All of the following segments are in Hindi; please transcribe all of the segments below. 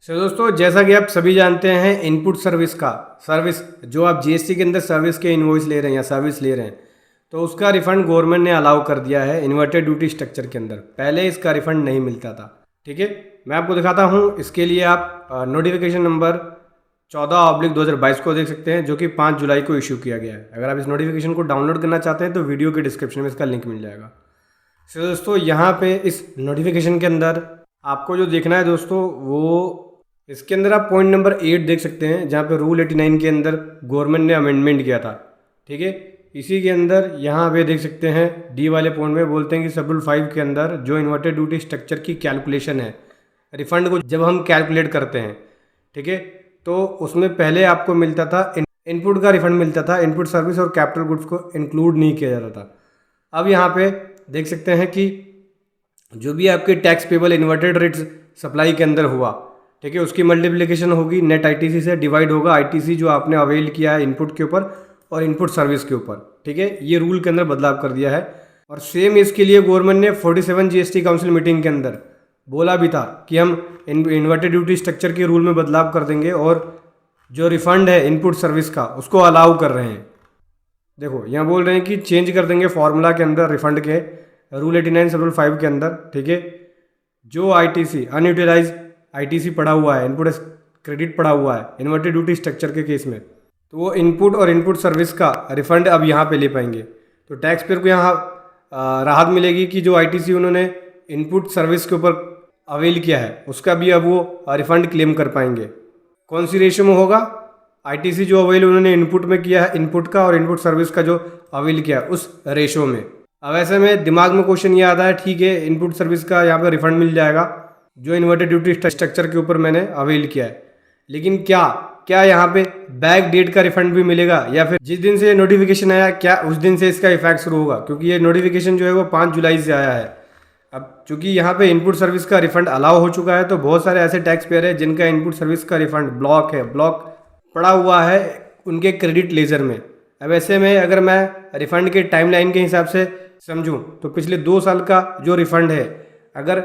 दोस्तों, जैसा कि आप सभी जानते हैं, इनपुट सर्विस जो आप जीएसटी के अंदर सर्विस के इनवॉइस ले रहे हैं या सर्विस ले रहे हैं, तो उसका रिफंड गवर्नमेंट ने अलाउ कर दिया है इन्वर्टेड ड्यूटी स्ट्रक्चर के अंदर। पहले इसका रिफंड नहीं मिलता था। ठीक है, मैं आपको दिखाता हूँ। इसके लिए आप नोटिफिकेशन नंबर 14/2022 को देख सकते हैं, जो कि 5 जुलाई को इशू किया गया है। अगर आप इस नोटिफिकेशन को डाउनलोड करना चाहते हैं तो वीडियो के डिस्क्रिप्शन में इसका लिंक मिल जाएगा। दोस्तों, यहाँ पे इस नोटिफिकेशन के अंदर आपको जो देखना है दोस्तों, वो इसके अंदर आप पॉइंट नंबर 8 देख सकते हैं, जहाँ पे रूल 89 के अंदर गवर्नमेंट ने अमेंडमेंट किया था। ठीक है, इसी के अंदर यहाँ पे देख सकते हैं डी वाले पॉइंट में बोलते हैं कि शेड्यूल 5 के अंदर जो इन्वर्टेड ड्यूटी स्ट्रक्चर की कैलकुलेशन है, रिफंड को जब हम कैलकुलेट करते हैं, ठीक है, तो उसमें पहले आपको मिलता था इनपुट का रिफंड मिलता था, इनपुट सर्विस और कैपिटल गुड्स को इंक्लूड नहीं किया जाता था। अब यहाँ पे देख सकते हैं कि जो भी आपके tax payable inverted rates supply के अंदर हुआ, ठीक है, उसकी मल्टीप्लिकेशन होगी नेट आईटीसी से, डिवाइड होगा आईटीसी जो आपने अवेल किया है इनपुट के ऊपर और इनपुट सर्विस के ऊपर। ठीक है, ये रूल के अंदर बदलाव कर दिया है। और सेम इसके लिए गवर्नमेंट ने 47 जीएसटी काउंसिल मीटिंग के अंदर बोला भी था कि हम इन्वर्टेड ड्यूटी स्ट्रक्चर के रूल में बदलाव कर देंगे और जो रिफंड है इनपुट सर्विस का उसको अलाउ कर रहे हैं। देखो, यहाँ बोल रहे हैं कि चेंज कर देंगे फॉर्मूला के अंदर रिफंड के रूल 89 शेड्यूल 5 के अंदर। ठीक है, जो आईटीसी अनयूटिलाइज आईटीसी पड़ा हुआ है, इनपुट क्रेडिट पड़ा हुआ है इन्वर्टेड ड्यूटी स्ट्रक्चर के केस में, तो वो इनपुट और इनपुट सर्विस का रिफंड अब यहाँ पे ले पाएंगे। तो टैक्स पेयर को यहाँ राहत मिलेगी कि जो आईटीसी उन्होंने इनपुट सर्विस के ऊपर अवेल किया है उसका भी अब वो रिफंड क्लेम कर पाएंगे। कौन सी रेशो में होगा? आईटीसी जो अवेल उन्होंने इनपुट में किया है इनपुट का और इनपुट सर्विस का जो अवेल किया है उस रेशो में। अब ऐसे में दिमाग में क्वेश्चन ये आता है, ठीक है, इनपुट सर्विस का यहाँ पे रिफंड मिल जाएगा जो इन्वर्टेड ड्यूटी स्ट्रक्चर के ऊपर मैंने अवेल किया है, लेकिन क्या यहाँ पे बैक डेट का रिफंड भी मिलेगा या फिर जिस दिन से नोटिफिकेशन आया क्या उस दिन से इसका इफेक्ट शुरू होगा? क्योंकि ये नोटिफिकेशन जो है वो 5 जुलाई से आया है। अब चूंकि यहाँ पे इनपुट सर्विस का रिफंड अलाउ हो चुका है, तो बहुत सारे ऐसे टैक्स पेयर है जिनका इनपुट सर्विस का रिफंड ब्लॉक पड़ा हुआ है उनके क्रेडिट लेजर में। अब ऐसे में अगर मैं रिफंड के टाइमलाइन के हिसाब से समझूं तो पिछले 2 साल का जो रिफंड है, अगर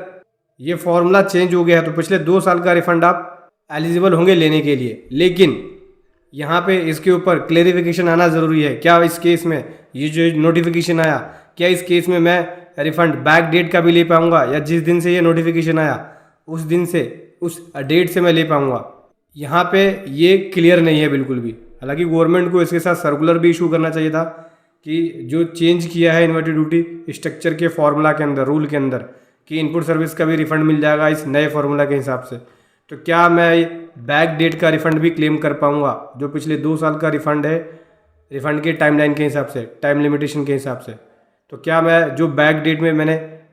ये फॉर्मूला चेंज हो गया है तो पिछले 2 साल का रिफंड आप एलिजिबल होंगे लेने के लिए। लेकिन यहाँ पे इसके ऊपर क्लेरिफिकेशन आना ज़रूरी है। क्या इस केस में ये जो नोटिफिकेशन आया, क्या इस केस में मैं रिफंड बैक डेट का भी ले पाऊँगा या जिस दिन से ये नोटिफिकेशन आया उस दिन से उस डेट से मैं ले पाऊँगा? यहाँ पे ये क्लियर नहीं है बिल्कुल भी। हालांकि गवर्नमेंट को इसके साथ सर्कुलर भी इशू करना चाहिए था कि जो चेंज किया है इन्वर्टेड ड्यूटी स्ट्रक्चर के फॉर्मूला के अंदर, रूल के अंदर, कि इनपुट सर्विस का भी रिफंड मिल जाएगा इस नए फॉर्मूला के हिसाब से, तो क्या मैं बैक डेट का रिफंड भी क्लेम कर पाऊँगा जो पिछले 2 साल का रिफंड है, रिफंड के टाइमलाइन के हिसाब से, टाइम लिमिटेशन के हिसाब से? तो क्या मैं जो बैक डेट में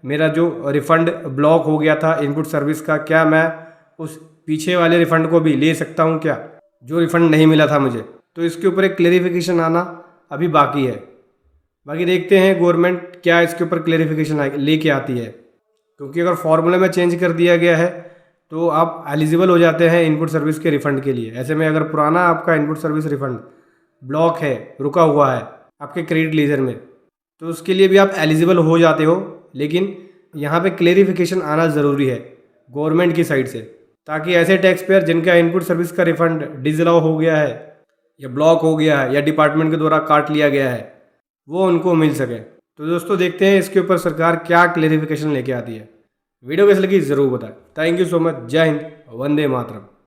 मेरा जो रिफंड ब्लॉक हो गया था इनपुट सर्विस का, क्या मैं उस पीछे वाले रिफंड को भी ले सकता हूँ क्या, जो रिफंड नहीं मिला था मुझे? तो इसके ऊपर एक क्लेरिफिकेशन आना अभी बाकी है। बाकी देखते हैं गवर्नमेंट क्या इसके ऊपर क्लेरिफिकेशन लेके आती है, क्योंकि अगर फॉर्मूले में चेंज कर दिया गया है तो आप एलिजिबल हो जाते हैं इनपुट सर्विस के रिफंड के लिए। ऐसे में अगर पुराना आपका इनपुट सर्विस रिफंड ब्लॉक है, रुका हुआ है आपके क्रेडिट लेजर में, तो उसके लिए भी आप एलिजिबल हो जाते हो। लेकिन यहाँ पे क्लेरिफिकेशन आना ज़रूरी है गवर्नमेंट की साइड से, ताकि ऐसे टैक्स पेयर जिनका इनपुट सर्विस का रिफंड डिसअलाउ हो गया है या ब्लॉक हो गया है या डिपार्टमेंट के द्वारा काट लिया गया है, वो उनको मिल सके। तो दोस्तों, देखते हैं इसके ऊपर सरकार क्या क्लेरिफिकेशन लेके आती है। वीडियो कैसे लगी ज़रूर बताएं। Thank you so much. जय हिंद, वंदे मातरम।